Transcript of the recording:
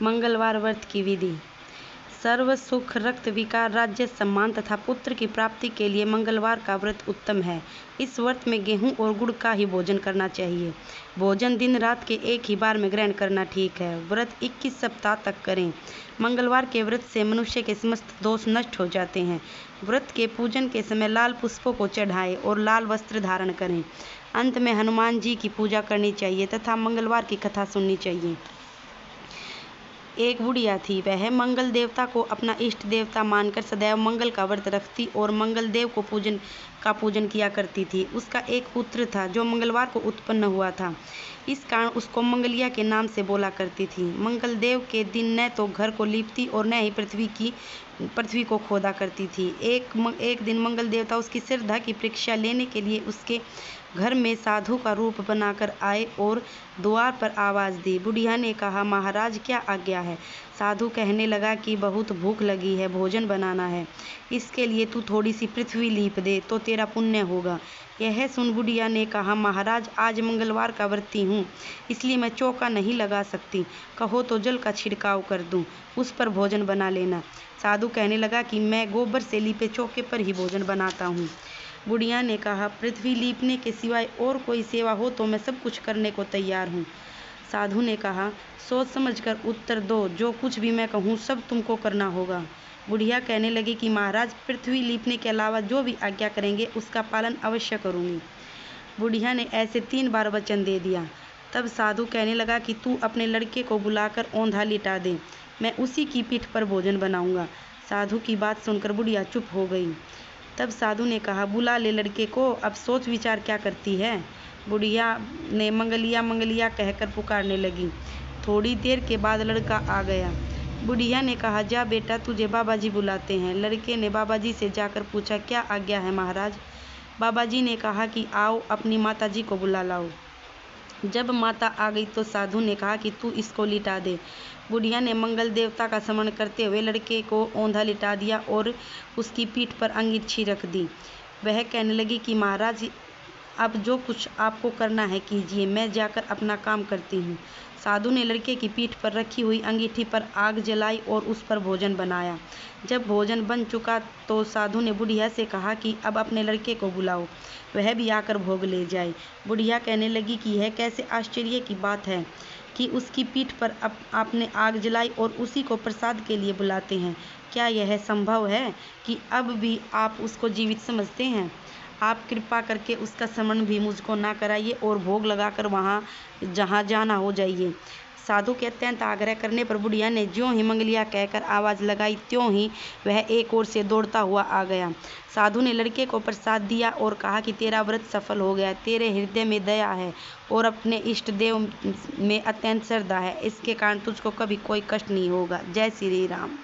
मंगलवार व्रत की विधि। सर्व सुख, रक्त विकार, राज्य सम्मान तथा पुत्र की प्राप्ति के लिए मंगलवार का व्रत उत्तम है। इस व्रत में गेहूं और गुड़ का ही भोजन करना चाहिए। भोजन दिन रात के एक ही बार में ग्रहण करना ठीक है। व्रत 21 सप्ताह तक करें। मंगलवार के व्रत से मनुष्य के समस्त दोष नष्ट हो जाते हैं। व्रत के पूजन के समय लाल पुष्पों को चढ़ाएं और लाल वस्त्र धारण करें। अंत में हनुमान जी की पूजा करनी चाहिए तथा मंगलवार की कथा सुननी चाहिए। एक बुढ़िया थी। वह मंगल देवता को अपना इष्ट देवता मानकर सदैव मंगल का व्रत रखती और मंगल देव को पूजन किया करती थी। उसका एक पुत्र था जो मंगलवार को उत्पन्न हुआ था। इस कारण उसको मंगलिया के नाम से बोला करती थी। मंगल देव के दिन न तो घर को लीपती और न ही पृथ्वी को खोदा करती थी। एक दिन मंगल देवता उसकी श्रद्धा की परीक्षा लेने के लिए उसके घर में साधु का रूप बनाकर आए और द्वार पर आवाज़ दी। बुढ़िया ने कहा, महाराज क्या आज्ञा है? साधु कहने लगा कि बहुत भूख लगी है, भोजन बनाना है। इसके लिए तू थोड़ी सी पृथ्वी लीप दे तो तेरा पुण्य होगा। यह सुन बुढ़िया ने कहा, महाराज आज मंगलवार का व्रती हूँ, इसलिए मैं चौका नहीं लगा सकती। कहो तो जल का छिड़काव कर दूँ, उस पर भोजन बना लेना। साधु कहने लगा कि मैं गोबर से लीपे चौके पर ही भोजन बनाता हूँ। बुढ़िया ने कहा, पृथ्वी लीपने के सिवाय और कोई सेवा हो तो मैं सब कुछ करने को तैयार हूँ। साधु ने कहा, सोच समझकर उत्तर दो, जो कुछ भी मैं कहूँ सब तुमको करना होगा। बुढ़िया कहने लगी कि महाराज पृथ्वी लीपने के अलावा जो भी आज्ञा करेंगे उसका पालन अवश्य करूँगी। बुढ़िया ने ऐसे 3 बार वचन दे दिया। तब साधु कहने लगा कि तू अपने लड़के को बुलाकर औंधा लिटा दे, मैं उसी की पीठ पर भोजन बनाऊंगा। साधु की बात सुनकर बुढ़िया चुप हो गई। तब साधु ने कहा, बुला ले लड़के को, अब सोच विचार क्या करती है। बुढ़िया ने मंगलिया मंगलिया कहकर पुकारने लगी। थोड़ी देर के बाद लड़का आ गया। बुढ़िया ने कहा, जा बेटा, तुझे बाबा जी बुलाते हैं। लड़के ने बाबा जी से जाकर पूछा, क्या आज्ञा है महाराज? बाबा जी ने कहा कि आओ अपनी माता जी को बुला लाओ। जब माता आ गई तो साधु ने कहा कि तू इसको लिटा दे। बुढ़िया ने मंगल देवता का स्मरण करते हुए लड़के को औंधा लिटा दिया और उसकी पीठ पर अंगीठी रख दी। वह कहने लगी कि महाराज अब जो कुछ आपको करना है कीजिए, मैं जाकर अपना काम करती हूँ। साधु ने लड़के की पीठ पर रखी हुई अंगीठी पर आग जलाई और उस पर भोजन बनाया। जब भोजन बन चुका तो साधु ने बुढ़िया से कहा कि अब अपने लड़के को बुलाओ, वह भी आकर भोग ले जाए। बुढ़िया कहने लगी कि यह कैसे आश्चर्य की बात है कि उसकी पीठ पर आपने आग जलाई और उसी को प्रसाद के लिए बुलाते हैं। क्या यह संभव है कि अब भी आप उसको जीवित समझते हैं? आप कृपा करके उसका स्मरण भी मुझको ना कराइए और भोग लगाकर वहाँ जहाँ जाना हो जाइए। साधु के अत्यंत आग्रह करने पर बुढ़िया ने ज्यों ही मंगलिया कहकर आवाज़ लगाई त्यों ही वह एक ओर से दौड़ता हुआ आ गया। साधु ने लड़के को प्रसाद दिया और कहा कि तेरा व्रत सफल हो गया, तेरे हृदय में दया है और अपने इष्ट देव में अत्यंत श्रद्धा है, इसके कारण तुझको कभी कोई कष्ट नहीं होगा। जय श्री राम।